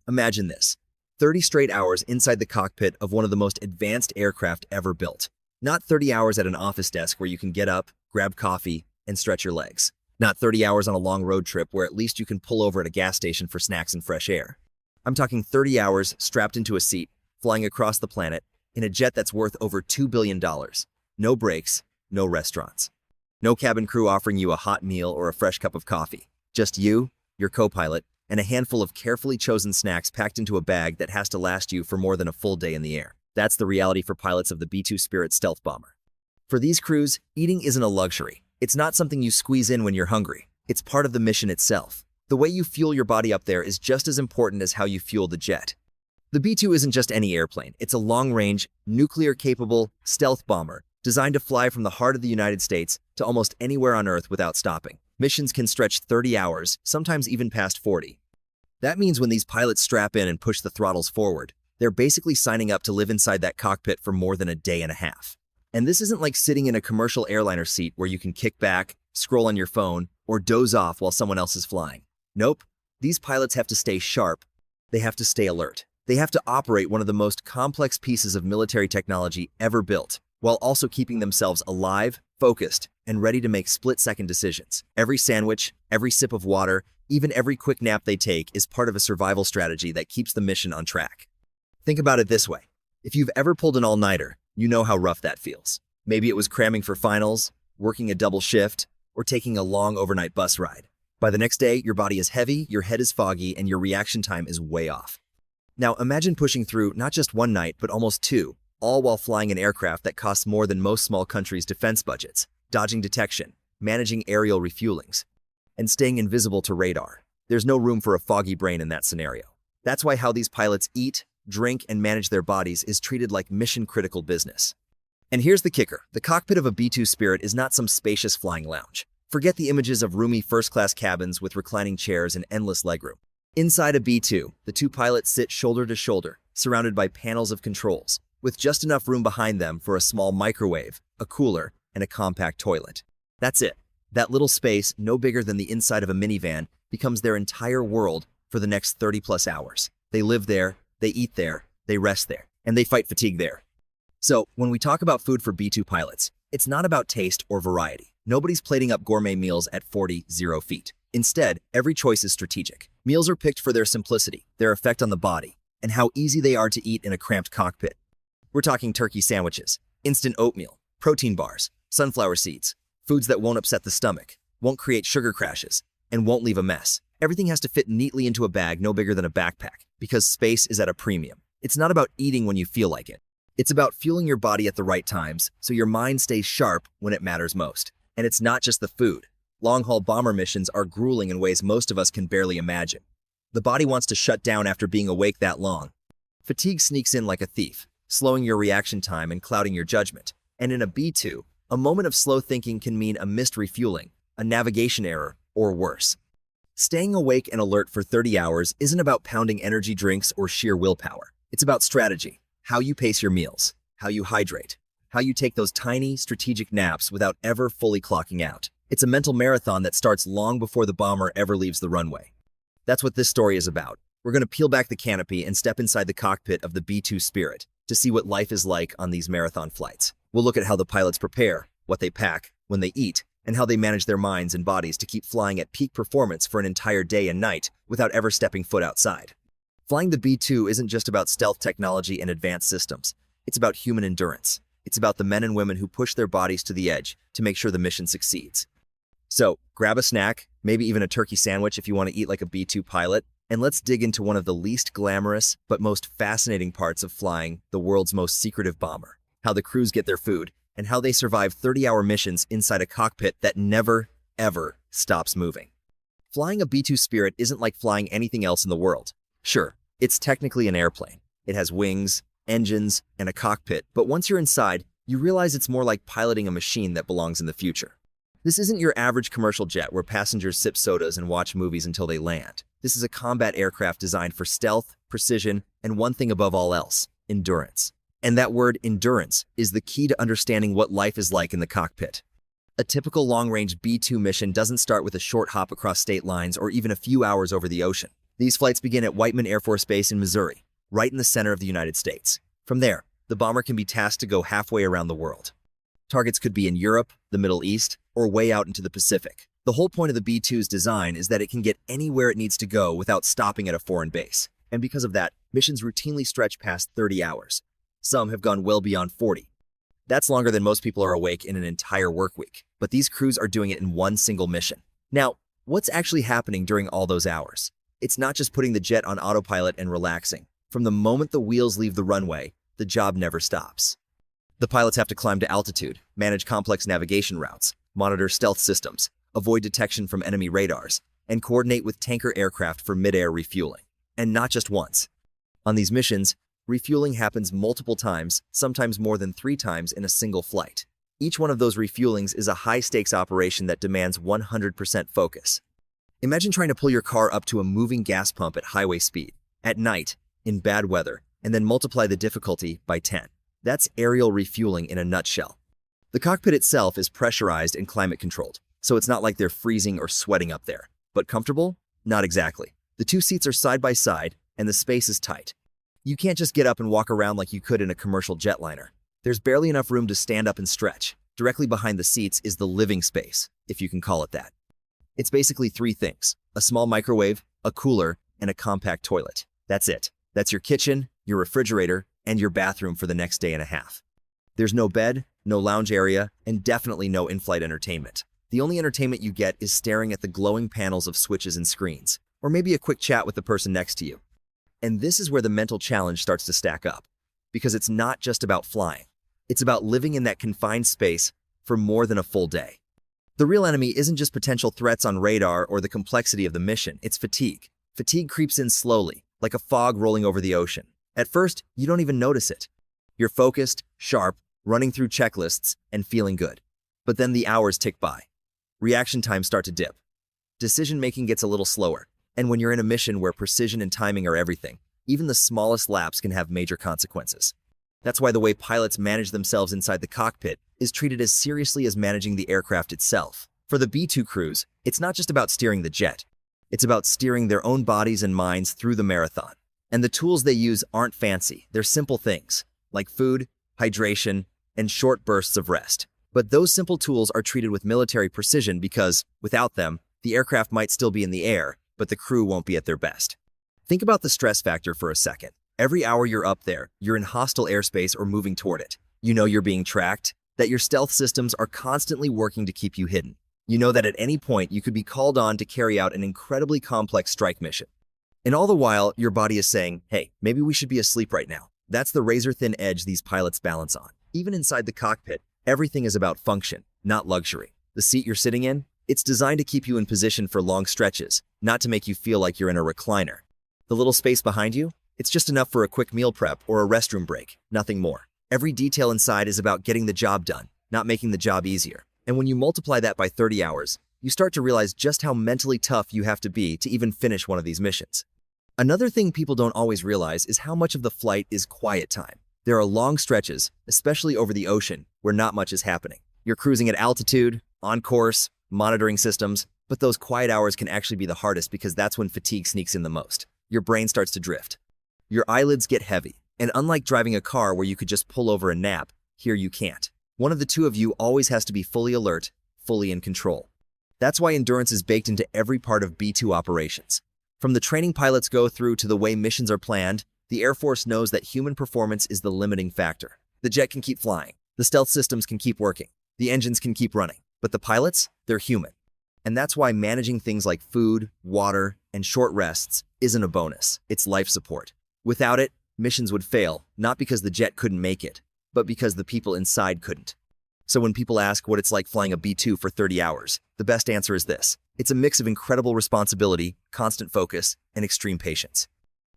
Imagine this: 30 straight hours inside the cockpit of one of the most advanced aircraft ever built. Not 30 hours at an office desk where you can get up, grab coffee, and stretch your legs. Not 30 hours on a long road trip where at least you can pull over at a gas station for snacks and fresh air. I'm talking 30 hours strapped into a seat, flying across the planet, in a jet that's worth over $2 billion. No breaks, no restaurants. No cabin crew offering you a hot meal or a fresh cup of coffee. Just you, your co-pilot, and a handful of carefully chosen snacks packed into a bag that has to last you for more than a full day in the air. That's the reality for pilots of the B-2 Spirit stealth bomber. For these crews, eating isn't a luxury. It's not something you squeeze in when you're hungry. It's part of the mission itself. The way you fuel your body up there is just as important as how you fuel the jet. The B-2 isn't just any airplane. It's a long-range, nuclear-capable stealth bomber designed to fly from the heart of the United States to almost anywhere on Earth without stopping. Missions can stretch 30 hours, sometimes even past 40. That means when these pilots strap in and push the throttles forward, they're basically signing up to live inside that cockpit for more than a day and a half. And this isn't like sitting in a commercial airliner seat where you can kick back, scroll on your phone, or doze off while someone else is flying. Nope, these pilots have to stay sharp. They have to stay alert. They have to operate one of the most complex pieces of military technology ever built, while also keeping themselves alive, focused, and ready to make split-second decisions. Every sandwich, every sip of water, even every quick nap they take is part of a survival strategy that keeps the mission on track. Think about it this way. If you've ever pulled an all-nighter, you know how rough that feels. Maybe it was cramming for finals, working a double shift, or taking a long overnight bus ride. By the next day, your body is heavy, your head is foggy, and your reaction time is way off. Now imagine pushing through not just one night, but almost two, all while flying an aircraft that costs more than most small countries' defense budgets, dodging detection, managing aerial refuelings, and staying invisible to radar. There's no room for a foggy brain in that scenario. That's why how these pilots eat, drink, and manage their bodies is treated like mission-critical business. And here's the kicker. The cockpit of a B-2 Spirit is not some spacious flying lounge. Forget the images of roomy first-class cabins with reclining chairs and endless legroom. Inside a B-2, the two pilots sit shoulder to shoulder, surrounded by panels of controls, with just enough room behind them for a small microwave, a cooler, and a compact toilet. That's it. That little space, no bigger than the inside of a minivan, becomes their entire world for the next 30-plus hours. They live there, they eat there, they rest there, and they fight fatigue there. So, when we talk about food for B-2 pilots, it's not about taste or variety. Nobody's plating up gourmet meals at 40 feet. Instead, every choice is strategic. Meals are picked for their simplicity, their effect on the body, and how easy they are to eat in a cramped cockpit. We're talking turkey sandwiches, instant oatmeal, protein bars, sunflower seeds, foods that won't upset the stomach, won't create sugar crashes, and won't leave a mess. Everything has to fit neatly into a bag no bigger than a backpack, because space is at a premium. It's not about eating when you feel like it. It's about fueling your body at the right times so your mind stays sharp when it matters most. And it's not just the food. Long-haul bomber missions are grueling in ways most of us can barely imagine. The body wants to shut down after being awake that long. Fatigue sneaks in like a thief, slowing your reaction time and clouding your judgment. And in a B-2, a moment of slow thinking can mean a missed refueling, a navigation error, or worse. Staying awake and alert for 30 hours isn't about pounding energy drinks or sheer willpower. It's about strategy, how you pace your meals, how you hydrate, how you take those tiny, strategic naps without ever fully clocking out. It's a mental marathon that starts long before the bomber ever leaves the runway. That's what this story is about. We're going to peel back the canopy and step inside the cockpit of the B-2 Spirit to see what life is like on these marathon flights. We'll look at how the pilots prepare, what they pack, when they eat, and how they manage their minds and bodies to keep flying at peak performance for an entire day and night without ever stepping foot outside. Flying the B-2 isn't just about stealth technology and advanced systems. It's about human endurance. It's about the men and women who push their bodies to the edge to make sure the mission succeeds. So, grab a snack, maybe even a turkey sandwich if you want to eat like a B-2 pilot, and let's dig into one of the least glamorous but most fascinating parts of flying the world's most secretive bomber. How the crews get their food, and how they survive 30-hour missions inside a cockpit that never, ever stops moving. Flying a B-2 Spirit isn't like flying anything else in the world. Sure, it's technically an airplane. It has wings, engines, and a cockpit, but once you're inside, you realize it's more like piloting a machine that belongs in the future. This isn't your average commercial jet where passengers sip sodas and watch movies until they land. This is a combat aircraft designed for stealth, precision, and one thing above all else, endurance. And that word, endurance, is the key to understanding what life is like in the cockpit. A typical long-range B-2 mission doesn't start with a short hop across state lines or even a few hours over the ocean. These flights begin at Whiteman Air Force Base in Missouri, right in the center of the United States. From there, the bomber can be tasked to go halfway around the world. Targets could be in Europe, the Middle East, or way out into the Pacific. The whole point of the B-2's design is that it can get anywhere it needs to go without stopping at a foreign base. And because of that, missions routinely stretch past 30 hours. Some have gone well beyond 40. That's longer than most people are awake in an entire work week, but these crews are doing it in one single mission. Now, what's actually happening during all those hours? It's not just putting the jet on autopilot and relaxing. From the moment the wheels leave the runway, the job never stops. The pilots have to climb to altitude, manage complex navigation routes, monitor stealth systems, avoid detection from enemy radars, and coordinate with tanker aircraft for mid-air refueling. And not just once. On these missions, refueling happens multiple times, sometimes more than 3 times in a single flight. Each one of those refuelings is a high-stakes operation that demands 100% focus. Imagine trying to pull your car up to a moving gas pump at highway speed, at night, in bad weather, and then multiply the difficulty by 10. That's aerial refueling in a nutshell. The cockpit itself is pressurized and climate-controlled, so it's not like they're freezing or sweating up there. But comfortable? Not exactly. The 2 seats are side by side, and the space is tight. You can't just get up and walk around like you could in a commercial jetliner. There's barely enough room to stand up and stretch. Directly behind the seats is the living space, if you can call it that. It's basically 3 things: a small microwave, a cooler, and a compact toilet. That's it. That's your kitchen, your refrigerator, and your bathroom for the next day and a half. There's no bed, no lounge area, and definitely no in-flight entertainment. The only entertainment you get is staring at the glowing panels of switches and screens, or maybe a quick chat with the person next to you. And this is where the mental challenge starts to stack up, because it's not just about flying. It's about living in that confined space for more than a full day. The real enemy isn't just potential threats on radar or the complexity of the mission, it's fatigue. Fatigue creeps in slowly, like a fog rolling over the ocean. At first, you don't even notice it. You're focused, sharp, running through checklists, and feeling good. But then the hours tick by. Reaction times start to dip. Decision-making gets a little slower. And when you're in a mission where precision and timing are everything, even the smallest lapse can have major consequences. That's why the way pilots manage themselves inside the cockpit is treated as seriously as managing the aircraft itself. For the B-2 crews, it's not just about steering the jet. It's about steering their own bodies and minds through the marathon. And the tools they use aren't fancy. They're simple things, like food, hydration, and short bursts of rest. But those simple tools are treated with military precision because, without them, the aircraft might still be in the air, but the crew won't be at their best. Think about the stress factor for a second. Every hour you're up there, you're in hostile airspace or moving toward it. You know you're being tracked, that your stealth systems are constantly working to keep you hidden. You know that at any point you could be called on to carry out an incredibly complex strike mission. And all the while, your body is saying, hey, maybe we should be asleep right now. That's the razor-thin edge these pilots balance on. Even inside the cockpit, everything is about function, not luxury. The seat you're sitting in, it's designed to keep you in position for long stretches, not to make you feel like you're in a recliner. The little space behind you, it's just enough for a quick meal prep or a restroom break, nothing more. Every detail inside is about getting the job done, not making the job easier. And when you multiply that by 30 hours, you start to realize just how mentally tough you have to be to even finish one of these missions. Another thing people don't always realize is how much of the flight is quiet time. There are long stretches, especially over the ocean, where not much is happening. You're cruising at altitude, on course, monitoring systems, but those quiet hours can actually be the hardest because that's when fatigue sneaks in the most. Your brain starts to drift. Your eyelids get heavy, and unlike driving a car where you could just pull over and nap, here you can't. One of the two of you always has to be fully alert, fully in control. That's why endurance is baked into every part of B-2 operations. From the training pilots go through to the way missions are planned, the Air Force knows that human performance is the limiting factor. The jet can keep flying, the stealth systems can keep working, the engines can keep running, but the pilots, they're human. And that's why managing things like food, water, and short rests isn't a bonus, it's life support. Without it, missions would fail, not because the jet couldn't make it, but because the people inside couldn't. So when people ask what it's like flying a B-2 for 30 hours, the best answer is this. It's a mix of incredible responsibility, constant focus, and extreme patience.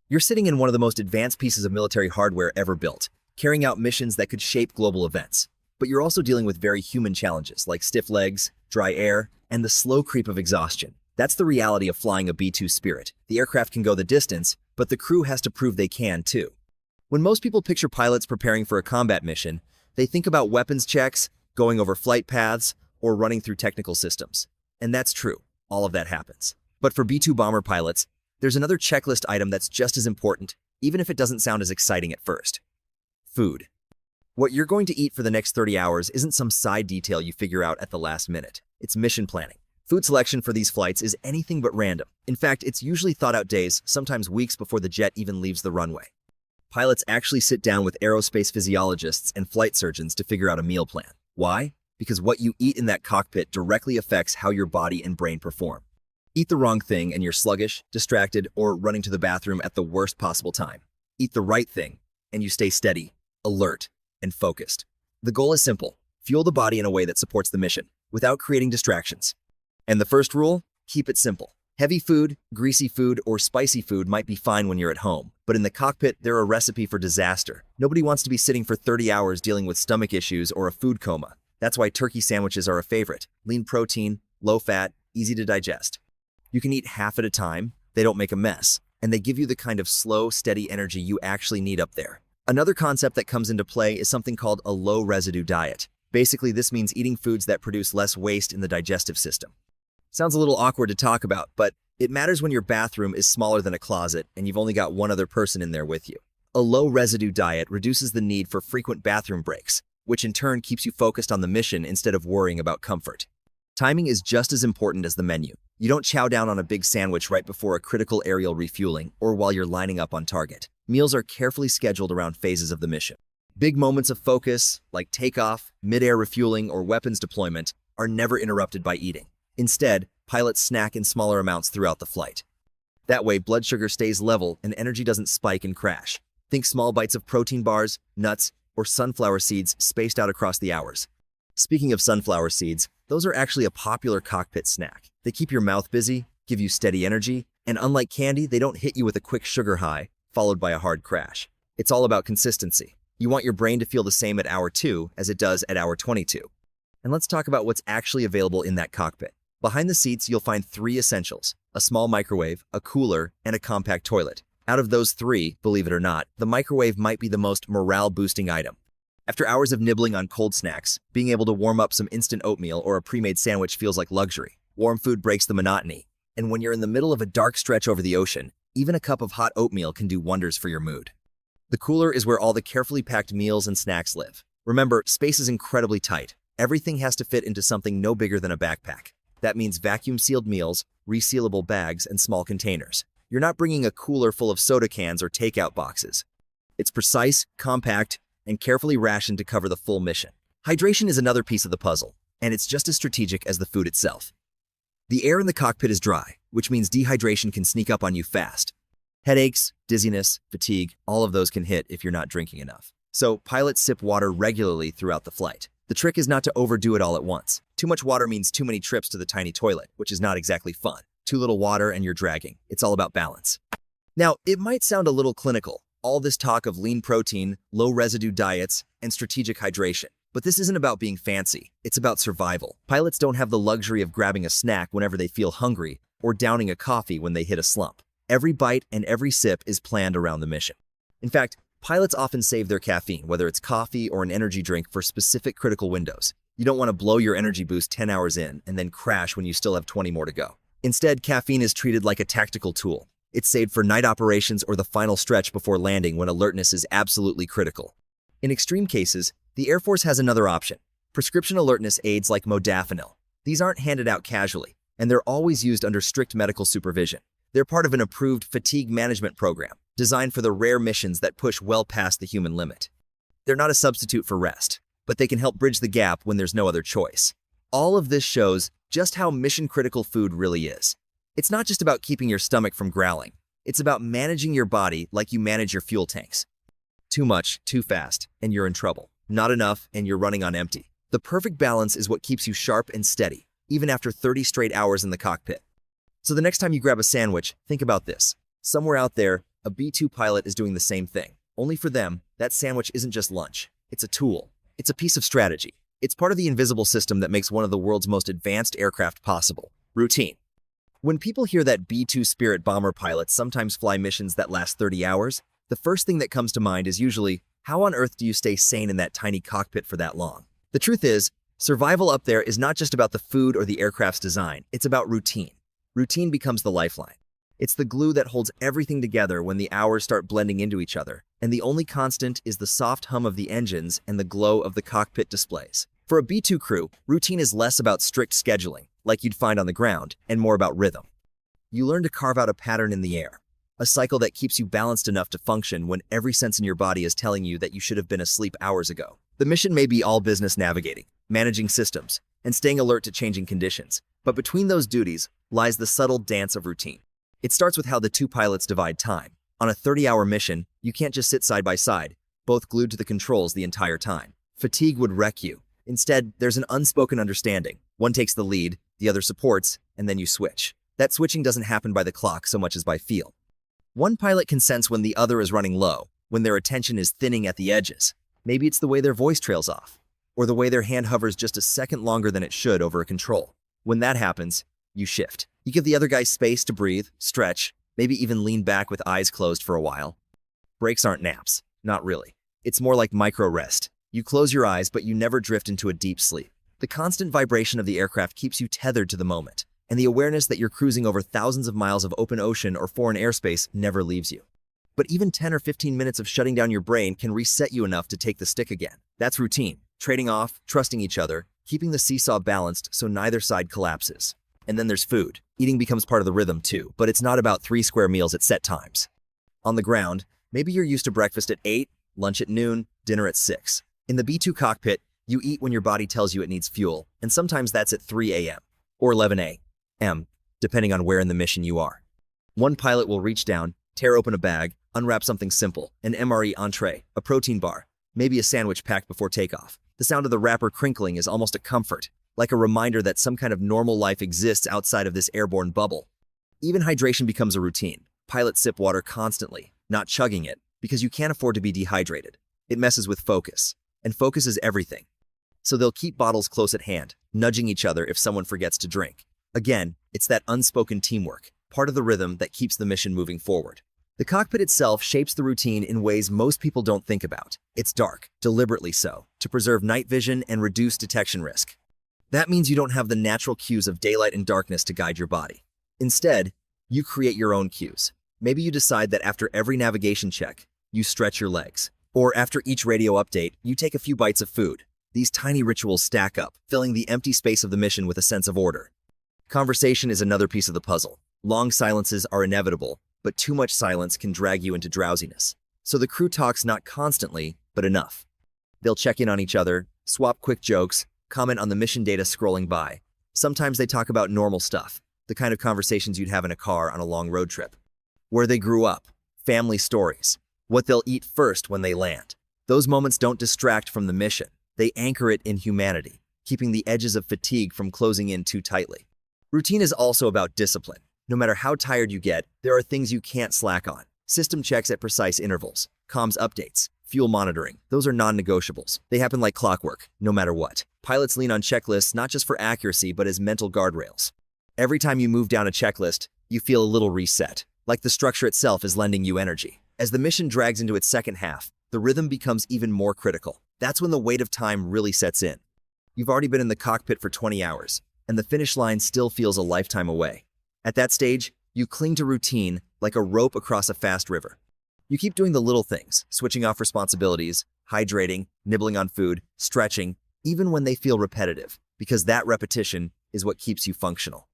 You're sitting in one of the most advanced pieces of military hardware ever built, carrying out missions that could shape global events. But you're also dealing with very human challenges like stiff legs, dry air, and the slow creep of exhaustion. That's the reality of flying a B-2 Spirit. The aircraft can go the distance, but the crew has to prove they can too. When most people picture pilots preparing for a combat mission, they think about weapons checks, going over flight paths, or running through technical systems. And that's true. All of that happens. But for B-2 bomber pilots, There's another checklist item that's just as important, even if it doesn't sound as exciting at first. Food. What you're going to eat for the next 30 hours isn't some side detail you figure out at the last minute. It's mission planning. Food selection for these flights is anything but random. In fact, it's usually thought out days, sometimes weeks before the jet even leaves the runway. Pilots actually sit down with aerospace physiologists and flight surgeons to figure out a meal plan. Why? Because what you eat in that cockpit directly affects how your body and brain perform. Eat the wrong thing and you're sluggish, distracted, or running to the bathroom at the worst possible time. Eat the right thing and you stay steady, alert, and focused. The goal is simple: fuel the body in a way that supports the mission, without creating distractions. And the first rule? Keep it simple. Heavy food, greasy food, or spicy food might be fine when you're at home, but in the cockpit, they're a recipe for disaster. Nobody wants to be sitting for 30 hours dealing with stomach issues or a food coma. That's why turkey sandwiches are a favorite. Lean protein, low fat, easy to digest. You can eat half at a time, they don't make a mess, and they give you the kind of slow, steady energy you actually need up there. Another concept that comes into play is something called a low-residue diet. Basically, this means eating foods that produce less waste in the digestive system. Sounds a little awkward to talk about, but it matters when your bathroom is smaller than a closet and you've only got one other person in there with you. A low-residue diet reduces the need for frequent bathroom breaks, which in turn keeps you focused on the mission instead of worrying about comfort. Timing is just as important as the menu. You don't chow down on a big sandwich right before a critical aerial refueling or while you're lining up on target. Meals are carefully scheduled around phases of the mission. Big moments of focus, like takeoff, mid-air refueling, or weapons deployment, are never interrupted by eating. Instead, pilots snack in smaller amounts throughout the flight. That way, blood sugar stays level and energy doesn't spike and crash. Think small bites of protein bars, nuts, or sunflower seeds spaced out across the hours. Speaking of sunflower seeds, those are actually a popular cockpit snack. They keep your mouth busy, give you steady energy, and unlike candy, they don't hit you with a quick sugar high, followed by a hard crash. It's all about consistency. You want your brain to feel the same at hour 2 as it does at hour 22. And let's talk about what's actually available in that cockpit. Behind the seats, you'll find 3 essentials: a small microwave, a cooler, and a compact toilet. Out of those 3, believe it or not, the microwave might be the most morale-boosting item. After hours of nibbling on cold snacks, being able to warm up some instant oatmeal or a pre-made sandwich feels like luxury. Warm food breaks the monotony, and when you're in the middle of a dark stretch over the ocean, even a cup of hot oatmeal can do wonders for your mood. The cooler is where all the carefully packed meals and snacks live. Remember, space is incredibly tight. Everything has to fit into something no bigger than a backpack. That means vacuum-sealed meals, resealable bags, and small containers. You're not bringing a cooler full of soda cans or takeout boxes. It's precise, compact, and carefully rationed to cover the full mission. Hydration is another piece of the puzzle, and it's just as strategic as the food itself. The air in the cockpit is dry, which means dehydration can sneak up on you fast. Headaches, dizziness, fatigue, all of those can hit if you're not drinking enough. So pilots sip water regularly throughout the flight. The trick is not to overdo it all at once. Too much water means too many trips to the tiny toilet, which is not exactly fun. Too little water and you're dragging. It's all about balance. Now, it might sound a little clinical, all this talk of lean protein, low residue diets, and strategic hydration. But this isn't about being fancy. It's about survival. Pilots don't have the luxury of grabbing a snack whenever they feel hungry or downing a coffee when they hit a slump. Every bite and every sip is planned around the mission. In fact, pilots often save their caffeine, whether it's coffee or an energy drink, for specific critical windows. You don't want to blow your energy boost 10 hours in and then crash when you still have 20 more to go. Instead, caffeine is treated like a tactical tool. It's saved for night operations or the final stretch before landing when alertness is absolutely critical. In extreme cases, the Air Force has another option: prescription alertness aids like modafinil. These aren't handed out casually, and they're always used under strict medical supervision. They're part of an approved fatigue management program, designed for the rare missions that push well past the human limit. They're not a substitute for rest, but they can help bridge the gap when there's no other choice. All of this shows just how mission-critical food really is. It's not just about keeping your stomach from growling. It's about managing your body like you manage your fuel tanks. Too much, too fast, and you're in trouble. Not enough, and you're running on empty. The perfect balance is what keeps you sharp and steady, even after 30 straight hours in the cockpit. So the next time you grab a sandwich, think about this. Somewhere out there, a B-2 pilot is doing the same thing. Only for them, that sandwich isn't just lunch. It's a tool. It's a piece of strategy. It's part of the invisible system that makes one of the world's most advanced aircraft possible: routine. When people hear that B-2 Spirit bomber pilots sometimes fly missions that last 30 hours, the first thing that comes to mind is usually, how on earth do you stay sane in that tiny cockpit for that long? The truth is, survival up there is not just about the food or the aircraft's design, it's about routine. Routine becomes the lifeline. It's the glue that holds everything together when the hours start blending into each other, and the only constant is the soft hum of the engines and the glow of the cockpit displays. For a B-2 crew, routine is less about strict scheduling, like you'd find on the ground, and more about rhythm. You learn to carve out a pattern in the air, a cycle that keeps you balanced enough to function when every sense in your body is telling you that you should have been asleep hours ago. The mission may be all business navigating, managing systems, and staying alert to changing conditions, but between those duties lies the subtle dance of routine. It starts with how the two pilots divide time. On a 30-hour mission, you can't just sit side by side, both glued to the controls the entire time. Fatigue would wreck you. Instead, there's an unspoken understanding. One takes the lead, the other supports, and then you switch. That switching doesn't happen by the clock so much as by feel. One pilot can sense when the other is running low, when their attention is thinning at the edges. Maybe it's the way their voice trails off, or the way their hand hovers just a second longer than it should over a control. When that happens, you shift. You give the other guy space to breathe, stretch, maybe even lean back with eyes closed for a while. Breaks aren't naps. Not really. It's more like micro-rest. You close your eyes, but you never drift into a deep sleep. The constant vibration of the aircraft keeps you tethered to the moment, and the awareness that you're cruising over thousands of miles of open ocean or foreign airspace never leaves you. But even 10 or 15 minutes of shutting down your brain can reset you enough to take the stick again. That's routine. Trading off, trusting each other, keeping the seesaw balanced so neither side collapses. And then there's food. Eating becomes part of the rhythm too, but it's not about 3 square meals at set times. On the ground, maybe you're used to breakfast at 8, lunch at noon, dinner at 6. In the B-2 cockpit, you eat when your body tells you it needs fuel, and sometimes that's at 3 a.m. or 11 a.m., depending on where in the mission you are. One pilot will reach down, tear open a bag, unwrap something simple, an MRE entree, a protein bar, maybe a sandwich packed before takeoff. The sound of the wrapper crinkling is almost a comfort, like a reminder that some kind of normal life exists outside of this airborne bubble. Even hydration becomes a routine. Pilots sip water constantly, not chugging it, because you can't afford to be dehydrated. It messes with focus, and focus is everything. So they'll keep bottles close at hand, nudging each other if someone forgets to drink. Again, it's that unspoken teamwork, part of the rhythm that keeps the mission moving forward. The cockpit itself shapes the routine in ways most people don't think about. It's dark, deliberately so, to preserve night vision and reduce detection risk. That means you don't have the natural cues of daylight and darkness to guide your body. Instead, you create your own cues. Maybe you decide that after every navigation check, you stretch your legs. Or after each radio update, you take a few bites of food. These tiny rituals stack up, filling the empty space of the mission with a sense of order. Conversation is another piece of the puzzle. Long silences are inevitable, but too much silence can drag you into drowsiness. So the crew talks not constantly, but enough. They'll check in on each other, swap quick jokes, comment on the mission data scrolling by. Sometimes they talk about normal stuff, the kind of conversations you'd have in a car on a long road trip. Where they grew up, family stories, what they'll eat first when they land. Those moments don't distract from the mission. They anchor it in humanity, keeping the edges of fatigue from closing in too tightly. Routine is also about discipline. No matter how tired you get, there are things you can't slack on. System checks at precise intervals, comms updates, fuel monitoring. Those are non-negotiables. They happen like clockwork, no matter what. Pilots lean on checklists not just for accuracy, but as mental guardrails. Every time you move down a checklist, you feel a little reset, like the structure itself is lending you energy. As the mission drags into its second half, the rhythm becomes even more critical. That's when the weight of time really sets in. You've already been in the cockpit for 20 hours, and the finish line still feels a lifetime away. At that stage, you cling to routine like a rope across a fast river. You keep doing the little things, switching off responsibilities, hydrating, nibbling on food, stretching, even when they feel repetitive, because that repetition is what keeps you functional.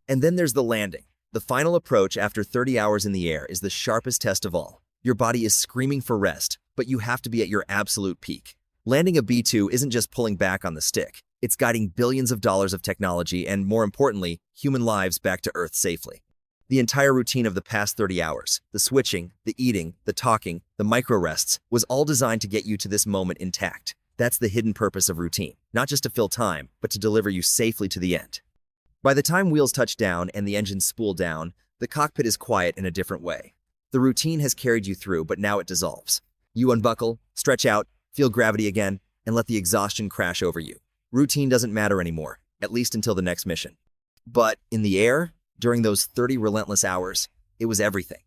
And then there's the landing. The final approach after 30 hours in the air is the sharpest test of all. Your body is screaming for rest, but you have to be at your absolute peak. Landing a B-2 isn't just pulling back on the stick. It's guiding billions of dollars of technology and, more importantly, human lives back to Earth safely. The entire routine of the past 30 hours, the switching, the eating, the talking, the micro-rests, was all designed to get you to this moment intact. That's the hidden purpose of routine, not just to fill time, but to deliver you safely to the end. By the time wheels touch down and the engines spool down, the cockpit is quiet in a different way. The routine has carried you through, but now it dissolves. You unbuckle, stretch out, feel gravity again, and let the exhaustion crash over you. Routine doesn't matter anymore, at least until the next mission. But in the air, during those 30 relentless hours, it was everything.